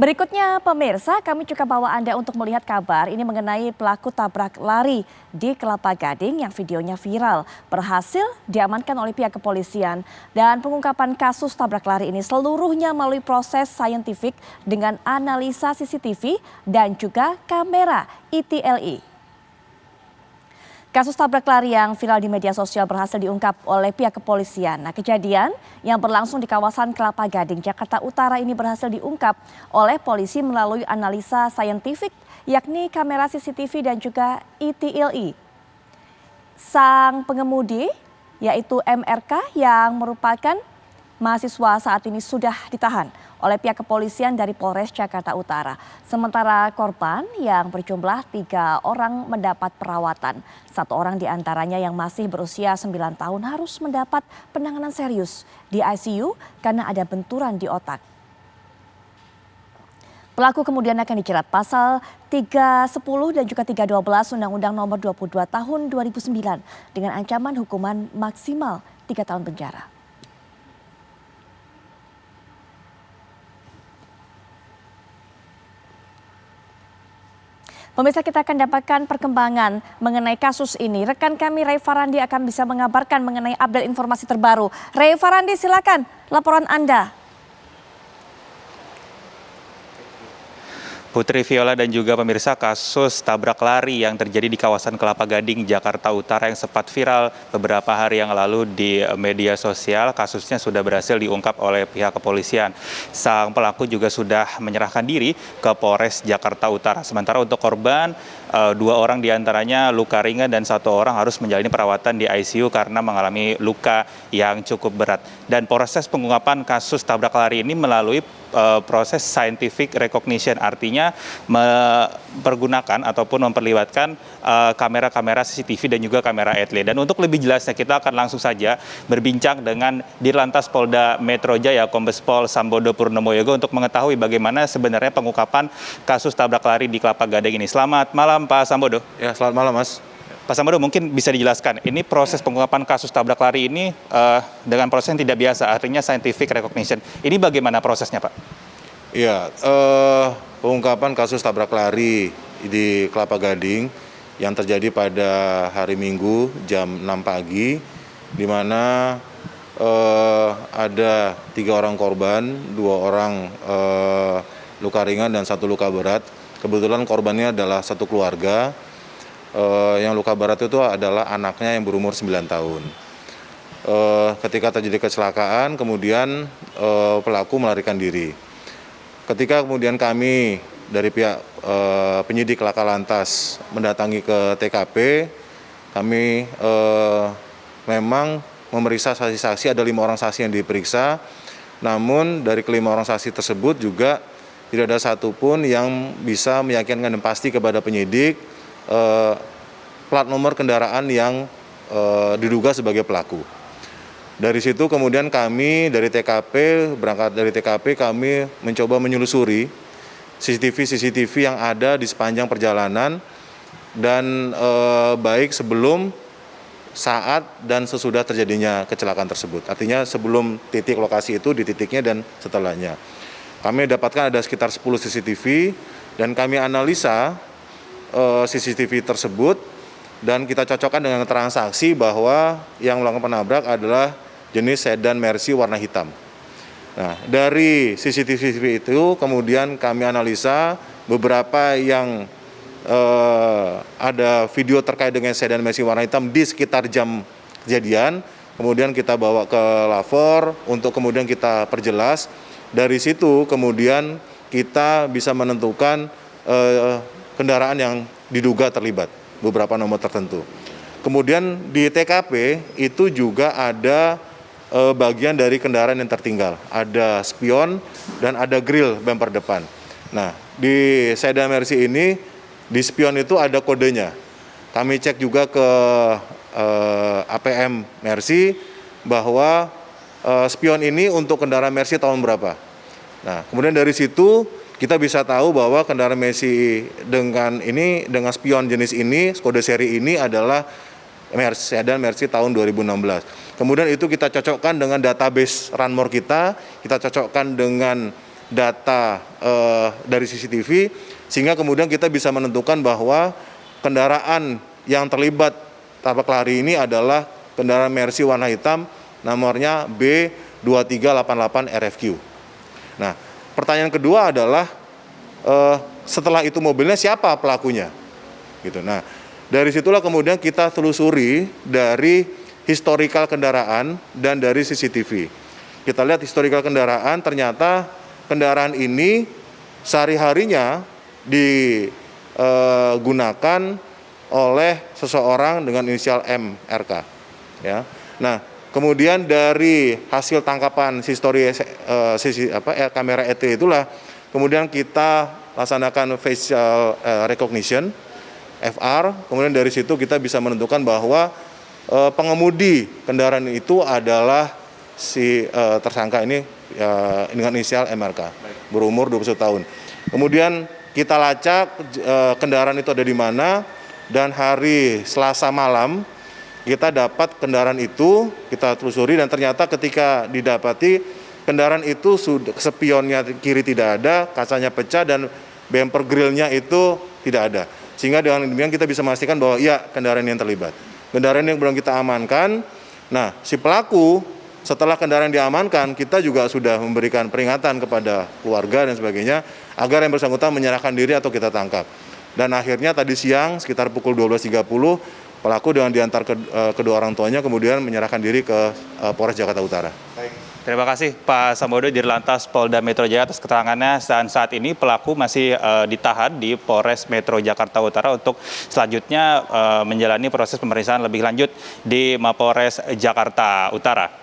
Berikutnya pemirsa, kami juga bawa Anda untuk melihat kabar ini mengenai pelaku tabrak lari di Kelapa Gading yang videonya viral. Berhasil diamankan oleh pihak kepolisian dan pengungkapan kasus tabrak lari ini seluruhnya melalui proses saintifik dengan analisa CCTV dan juga kamera ETLE. Kasus tabrak lari yang viral di media sosial berhasil diungkap oleh pihak kepolisian. Nah, kejadian yang berlangsung di kawasan Kelapa Gading, Jakarta Utara ini berhasil diungkap oleh polisi melalui analisa saintifik yakni kamera CCTV dan juga ETLE. Sang pengemudi yaitu MRK yang merupakan mahasiswa saat ini sudah ditahan oleh pihak kepolisian dari Polres Jakarta Utara. Sementara korban yang berjumlah 3 orang mendapat perawatan. 1 orang diantaranya yang masih berusia 9 tahun harus mendapat penanganan serius di ICU karena ada benturan di otak. Pelaku kemudian akan dijerat pasal 310 dan juga 312 Undang-Undang Nomor 22 Tahun 2009 dengan ancaman hukuman maksimal 3 tahun penjara. Pemirsa, kita akan dapatkan perkembangan mengenai kasus ini. Rekan kami Ray Farandi akan bisa mengabarkan mengenai update informasi terbaru. Ray Farandi, silakan laporan Anda. Putri Viola dan juga pemirsa, kasus tabrak lari yang terjadi di kawasan Kelapa Gading, Jakarta Utara yang sempat viral beberapa hari yang lalu di media sosial, kasusnya sudah berhasil diungkap oleh pihak kepolisian. Sang pelaku juga sudah menyerahkan diri ke Polres Jakarta Utara. Sementara untuk korban, 2 orang diantaranya luka ringan dan 1 orang harus menjalani perawatan di ICU karena mengalami luka yang cukup berat. Dan proses pengungkapan kasus tabrak lari ini melalui proses scientific recognition, artinya mempergunakan ataupun memperlihatkan kamera-kamera CCTV dan juga kamera ETLE. Dan untuk lebih jelasnya kita akan langsung saja berbincang dengan Dirlantas Polda Metro Jaya Kombes Pol Sambodo Purnomo Yogo untuk mengetahui bagaimana sebenarnya pengungkapan kasus tabrak lari di Kelapa Gading ini. Selamat malam Pak Sambodo. Ya, selamat malam Mas. Pak Sambodo, mungkin bisa dijelaskan, ini proses pengungkapan kasus tabrak lari ini dengan proses yang tidak biasa, artinya scientific recognition. Ini bagaimana prosesnya, Pak? Iya, pengungkapan kasus tabrak lari di Kelapa Gading yang terjadi pada hari Minggu jam 6 pagi, di mana ada 3 orang korban, 2 orang luka ringan dan 1 luka berat. Kebetulan korbannya adalah satu keluarga. Yang luka berat itu adalah anaknya yang berumur 9 tahun. Ketika terjadi kecelakaan, kemudian pelaku melarikan diri. Ketika kemudian kami dari pihak penyidik Laka Lantas mendatangi ke TKP, kami memang memeriksa saksi-saksi, ada 5 orang saksi yang diperiksa. Namun dari ke-5 orang saksi tersebut juga tidak ada satupun yang bisa meyakinkan dan pasti kepada penyidik plat nomor kendaraan yang diduga sebagai pelaku. Dari situ kemudian kami dari TKP, berangkat dari TKP kami mencoba menelusuri CCTV yang ada di sepanjang perjalanan dan baik sebelum, saat, dan sesudah terjadinya kecelakaan tersebut. Artinya sebelum titik lokasi itu, di titiknya, dan setelahnya. Kami dapatkan ada sekitar 10 CCTV dan kami analisa CCTV tersebut dan kita cocokkan dengan keterangan saksi bahwa yang melakukan penabrak adalah jenis sedan Mercy warna hitam. Nah, dari CCTV itu kemudian kami analisa beberapa yang ada video terkait dengan sedan Mercy warna hitam di sekitar jam kejadian. Kemudian kita bawa ke lapor untuk kemudian kita perjelas. Dari situ kemudian kita bisa menentukan kendaraan yang diduga terlibat, beberapa nomor tertentu. Kemudian di TKP itu juga ada bagian dari kendaraan yang tertinggal. Ada spion dan ada grill bumper depan. Nah, di sedan Mercy ini, di spion itu ada kodenya. Kami cek juga ke APM Mercy bahwa spion ini untuk kendaraan Mercy tahun berapa. Nah, kemudian dari situ kita bisa tahu bahwa kendaraan Mercy dengan spion jenis ini, kode seri ini adalah sedan Mercy tahun 2016. Kemudian itu kita cocokkan dengan database Runmore kita cocokkan dengan data dari CCTV, sehingga kemudian kita bisa menentukan bahwa kendaraan yang terlibat tabrak lari ini adalah kendaraan Mercy warna hitam, nomornya B2388 RFQ. Nah, pertanyaan kedua adalah setelah itu mobilnya siapa pelakunya? Gitu. Nah, dari situlah kemudian kita telusuri dari historikal kendaraan dan dari CCTV. Kita lihat historikal kendaraan, ternyata kendaraan ini sehari-harinya digunakan oleh seseorang dengan inisial MRK. Ya. Nah, kemudian dari hasil tangkapan kamera ET itulah, kemudian kita laksanakan facial recognition (FR). Kemudian dari situ kita bisa menentukan bahwa pengemudi kendaraan itu adalah si tersangka ini dengan inisial MRK, berumur 21 tahun. Kemudian kita lacak kendaraan itu ada di mana, dan hari Selasa malam kita dapat kendaraan itu, kita telusuri, dan ternyata ketika didapati kendaraan itu spionnya kiri tidak ada, kacanya pecah, dan bumper grillnya itu tidak ada. Sehingga dengan demikian kita bisa memastikan bahwa iya, kendaraan yang terlibat. Kendaraan yang belum kita amankan. Nah, si pelaku setelah kendaraan diamankan, kita juga sudah memberikan peringatan kepada keluarga dan sebagainya agar yang bersangkutan menyerahkan diri atau kita tangkap. Dan akhirnya tadi siang sekitar pukul 12.30 pelaku dengan diantar kedua orang tuanya kemudian menyerahkan diri ke Polres Jakarta Utara. Terima kasih Pak Sambodo, Dirlantas Polda Metro Jaya atas keterangannya. Dan saat ini pelaku masih ditahan di Polres Metro Jakarta Utara untuk selanjutnya menjalani proses pemeriksaan lebih lanjut di Mapolres Jakarta Utara.